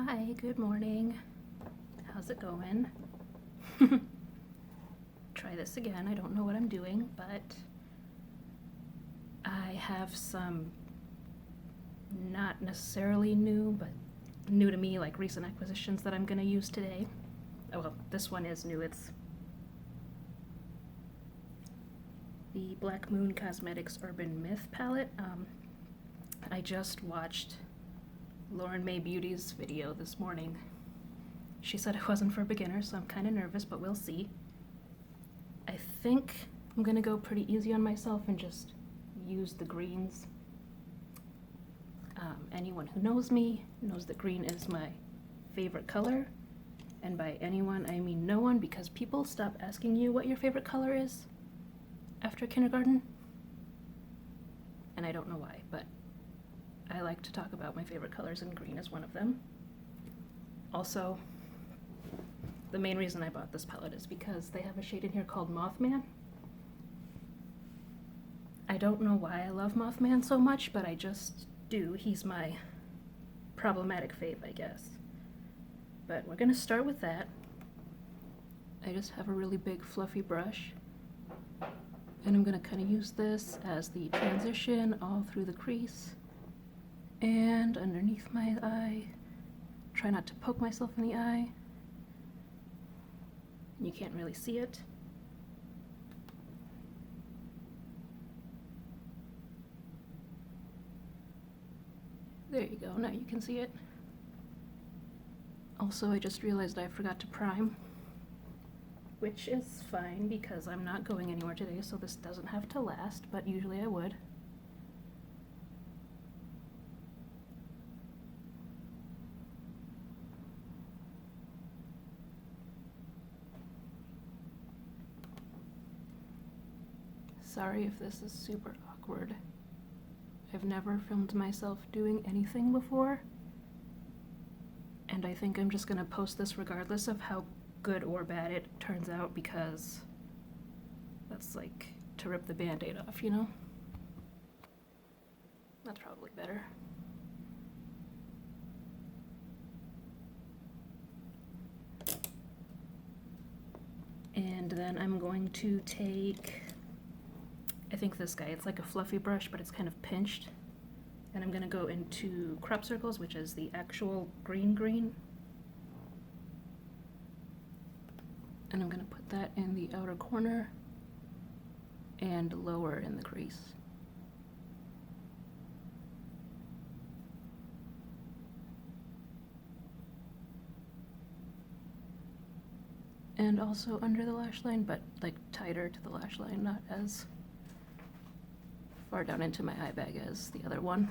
Hi, good morning. How's it going? Try this again. I don't know what I'm doing, but I have some not necessarily new, but new to me, like recent acquisitions that I'm going to use today. Oh, well, this one is new. It's the Black Moon Cosmetics Urban Myth palette. I just watched Lauren May Beauty's video this morning. She said it wasn't for beginners, so I'm kind of nervous, but we'll see. I think I'm gonna go pretty easy on myself and just use the greens. Anyone who knows me knows that green is my favorite color, and by anyone I mean no one, because people stop asking you what your favorite color is after kindergarten, and I don't know why, but I like to talk about my favorite colors, and green is one of them. Also, the main reason I bought this palette is because they have a shade in here called Mothman. I don't know why I love Mothman so much, but I just do. He's my problematic fave, I guess. But we're gonna start with that. I just have a really big fluffy brush, and I'm gonna kind of use this as the transition all through the crease and underneath my eye. Try not to poke myself in the eye. You can't really see it. There you go, now you can see it. Also, I just realized I forgot to prime, which is fine because I'm not going anywhere today, so this doesn't have to last, but usually I would. Sorry if this is super awkward. I've never filmed myself doing anything before, and I think I'm just gonna post this regardless of how good or bad it turns out, because that's like to rip the band-aid off, you know? That's probably better. And then I'm going to take, I think this guy, it's like a fluffy brush, but it's kind of pinched. And I'm gonna go into crop circles, which is the actual green. And I'm gonna put that in the outer corner and lower in the crease. And also under the lash line, but like tighter to the lash line, not as far down into my eye bag as the other one.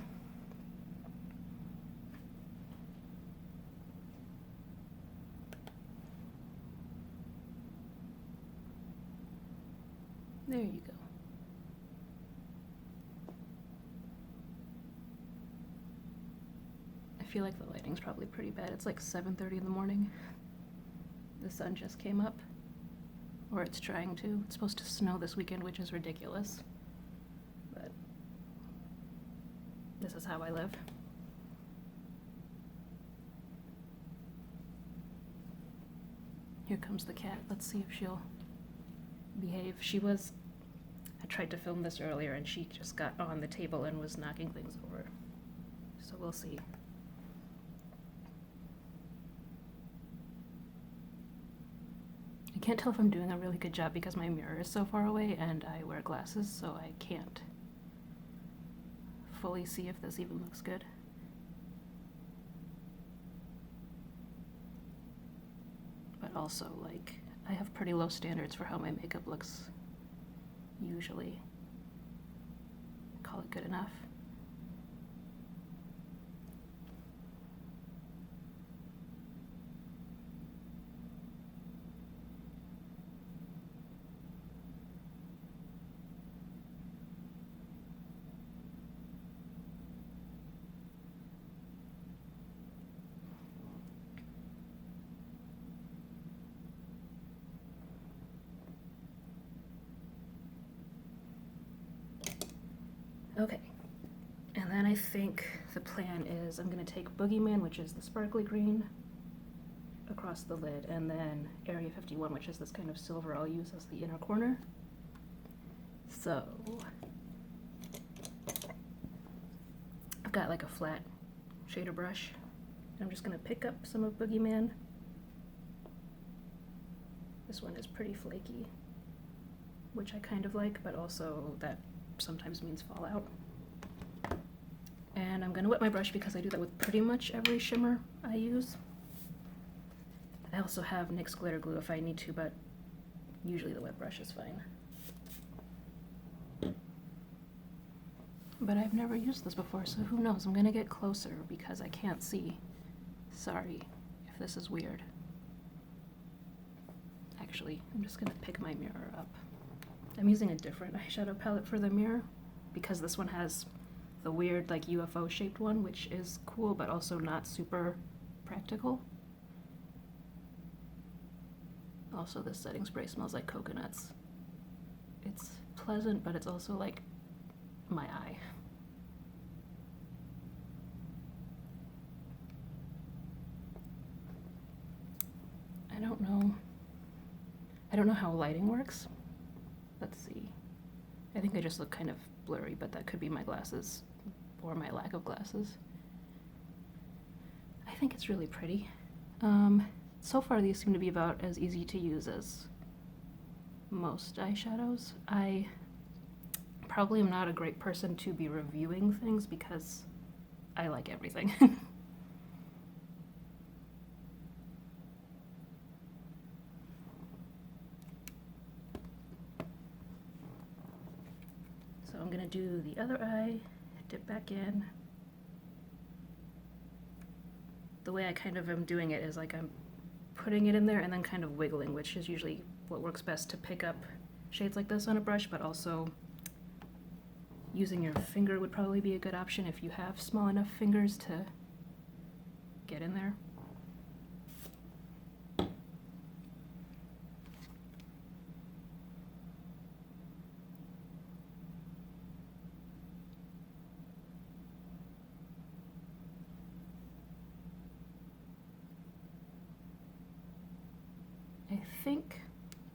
There you go. I feel like the lighting's probably pretty bad. It's like 7:30 in the morning. The sun just came up, or it's trying to. It's supposed to snow this weekend, which is ridiculous. But this is how I live. Here comes the cat. Let's see if she'll behave. I tried to film this earlier and she just got on the table and was knocking things over. So we'll see. I can't tell if I'm doing a really good job because my mirror is so far away and I wear glasses, so I can't fully see if this even looks good. But also, like, I have pretty low standards for how my makeup looks usually. Call it good enough. Okay, and then I think the plan is I'm going to take Boogeyman, which is the sparkly green, across the lid, and then Area 51, which is this kind of silver, I'll use as the inner corner. So I've got like a flat shader brush. I'm just going to pick up some of Boogeyman. This one is pretty flaky, which I kind of like, but also that sometimes means fallout. And I'm going to wet my brush because I do that with pretty much every shimmer I use. I also have NYX glitter glue if I need to, but usually the wet brush is fine. But I've never used this before, so who knows? I'm gonna get closer because I can't see. Sorry if this is weird. Actually, I'm just gonna pick my mirror up. I'm using a different eyeshadow palette for the mirror because this one has the weird like UFO shaped one, which is cool but also not super practical. Also, this setting spray smells like coconuts. It's pleasant, but it's also like my eye. I don't know how lighting works. Let's see. I think I just look kind of blurry, but that could be my glasses or my lack of glasses. I think it's really pretty. So far these seem to be about as easy to use as most eyeshadows. I probably am not a great person to be reviewing things because I like everything. So I'm gonna do the other eye, dip back in. The way I kind of am doing it is like I'm putting it in there and then kind of wiggling, which is usually what works best to pick up shades like this on a brush, but also using your finger would probably be a good option if you have small enough fingers to get in there. I think,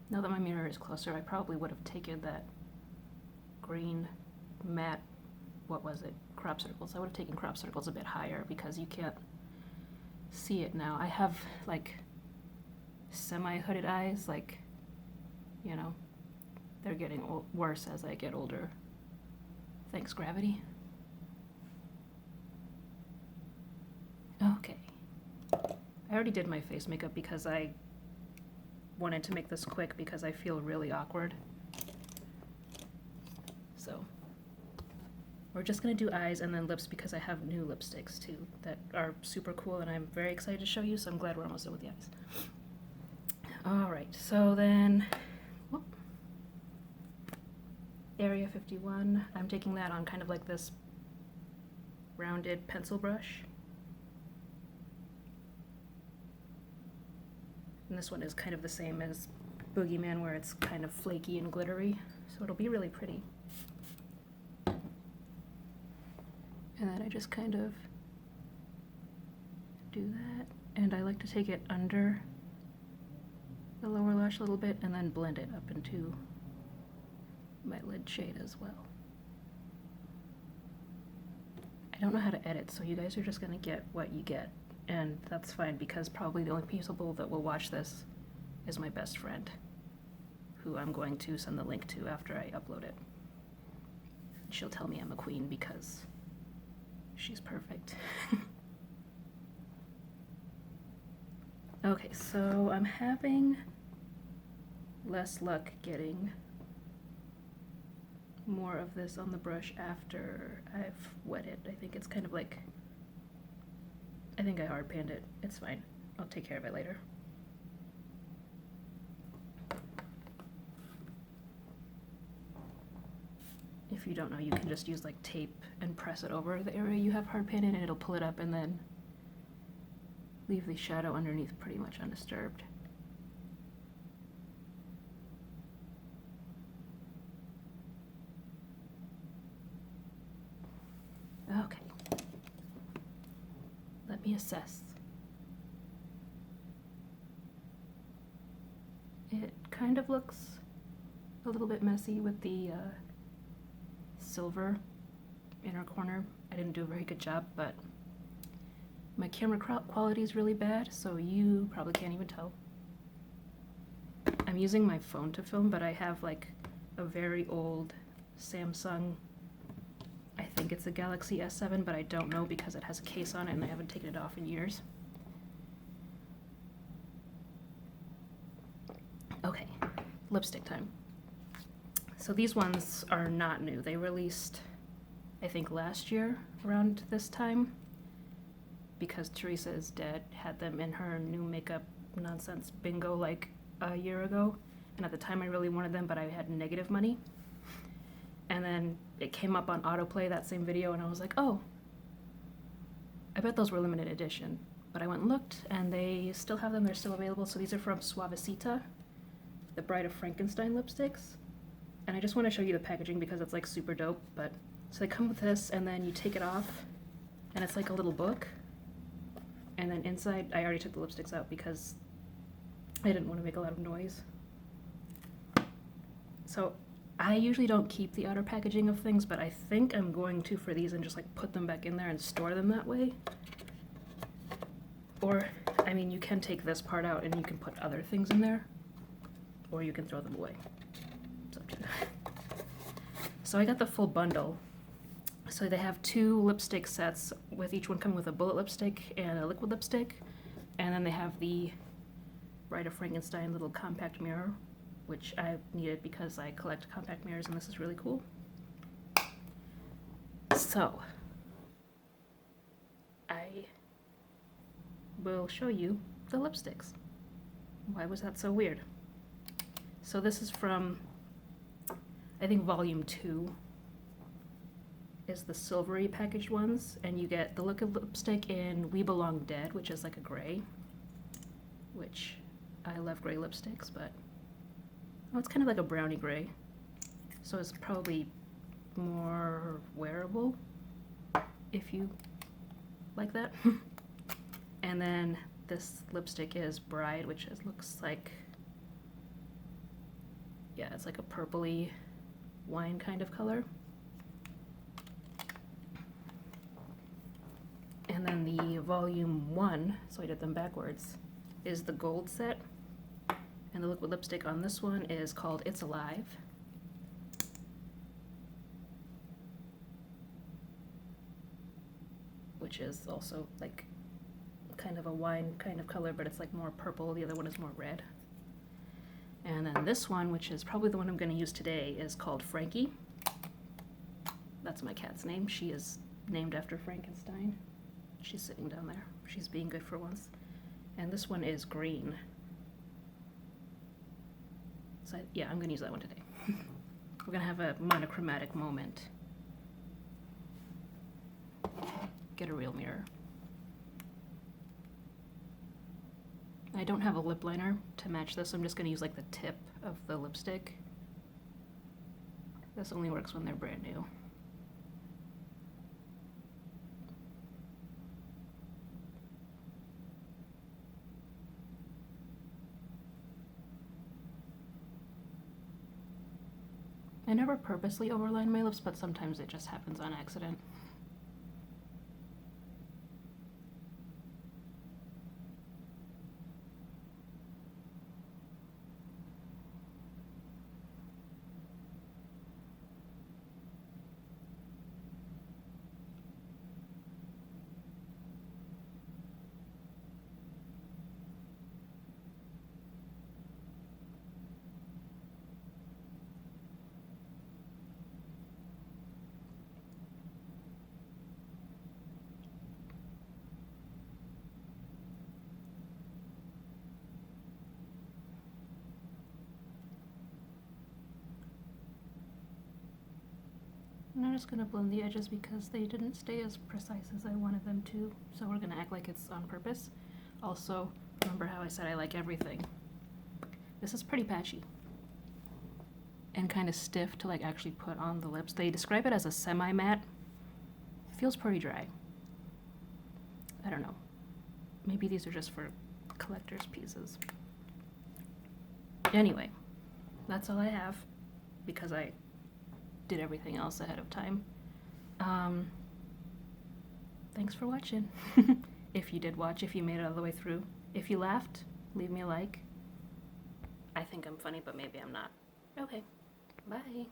now that my mirror is closer, I probably would have taken that green matte, what was it, crop circles. I would have taken crop circles a bit higher because you can't see it now. I have like semi-hooded eyes, like, you know, they're getting worse as I get older. Thanks, gravity. Okay. I already did my face makeup because I wanted to make this quick because I feel really awkward. So we're just gonna do eyes and then lips because I have new lipsticks too that are super cool and I'm very excited to show you, so I'm glad we're almost done with the eyes. Alright, so then whoop, Area 51, I'm taking that on kind of like this rounded pencil brush. And this one is kind of the same as Boogeyman, where it's kind of flaky and glittery, so it'll be really pretty. And then I just kind of do that, and I like to take it under the lower lash a little bit and then blend it up into my lid shade as well. I don't know how to edit, so you guys are just gonna get what you get. And that's fine because probably the only people that will watch this is my best friend, who I'm going to send the link to after I upload it. She'll tell me I'm a queen because she's perfect. Okay, so I'm having less luck getting more of this on the brush after I've wet it. I think it's kind of like, I think I hard panned it. It's fine. I'll take care of it later. If you don't know, you can just use like tape and press it over the area you have hard panned in and it'll pull it up and then leave the shadow underneath pretty much undisturbed. Okay. Let me assess. It kind of looks a little bit messy with the silver inner corner. I didn't do a very good job, but my camera quality is really bad, so you probably can't even tell. I'm using my phone to film, but I have like a very old Samsung, I think it's a Galaxy S7, but I don't know because it has a case on it and I haven't taken it off in years. Okay, lipstick time. So these ones are not new. They released, I think, last year around this time, because Teresa is Dead had them in her new makeup nonsense bingo like a year ago, and at the time I really wanted them, but I had negative money. And then it came up on autoplay, that same video, and I was like, oh, I bet those were limited edition. But I went and looked, and they still have them. They're still available. So these are from Suavecita, the Bride of Frankenstein lipsticks. And I just want to show you the packaging because it's like super dope. But so they come with this, and then you take it off, and it's like a little book. And then inside, I already took the lipsticks out because I didn't want to make a lot of noise. So I usually don't keep the outer packaging of things, but I think I'm going to for these and just like put them back in there and store them that way. Or, I mean, you can take this part out and you can put other things in there, or you can throw them away. It's up to you. So I got the full bundle. So they have 2 lipstick sets, with each one coming with a bullet lipstick and a liquid lipstick. And then they have the Bride of Frankenstein little compact mirror, which I needed because I collect compact mirrors and this is really cool. So, I will show you the lipsticks. Why was that so weird? So this is from, I think, volume 2 is the silvery packaged ones, and you get the liquid lipstick in We Belong Dead, which is like a gray, which I love gray lipsticks, but oh, it's kind of like a brownie gray, so it's probably more wearable if you like that. And then this lipstick is Bride, which looks like, yeah, it's like a purpley wine kind of color. And then the volume 1, so I did them backwards, is the gold set. And the liquid lipstick on this one is called It's Alive. Which is also like kind of a wine kind of color, but it's like more purple. The other one is more red. And then this one, which is probably the one I'm going to use today, is called Frankie. That's my cat's name. She is named after Frankenstein. She's sitting down there. She's being good for once. And this one is green. So yeah, I'm going to use that one today. We're going to have a monochromatic moment. Get a real mirror. I don't have a lip liner to match this. I'm just going to use like the tip of the lipstick. This only works when they're brand new. I never purposely overline my lips, but sometimes it just happens on accident. And I'm just going to blend the edges because they didn't stay as precise as I wanted them to, so we're going to act like it's on purpose. Also, remember how I said I like everything. This is pretty patchy and kind of stiff to like actually put on the lips. They describe it as a semi-matte. It feels pretty dry. I don't know. Maybe these are just for collector's pieces. Anyway, that's all I have because I did everything else ahead of time. Thanks for watching. If you did watch, if you made it all the way through. If you laughed, leave me a like. I think I'm funny, but maybe I'm not. Okay, bye.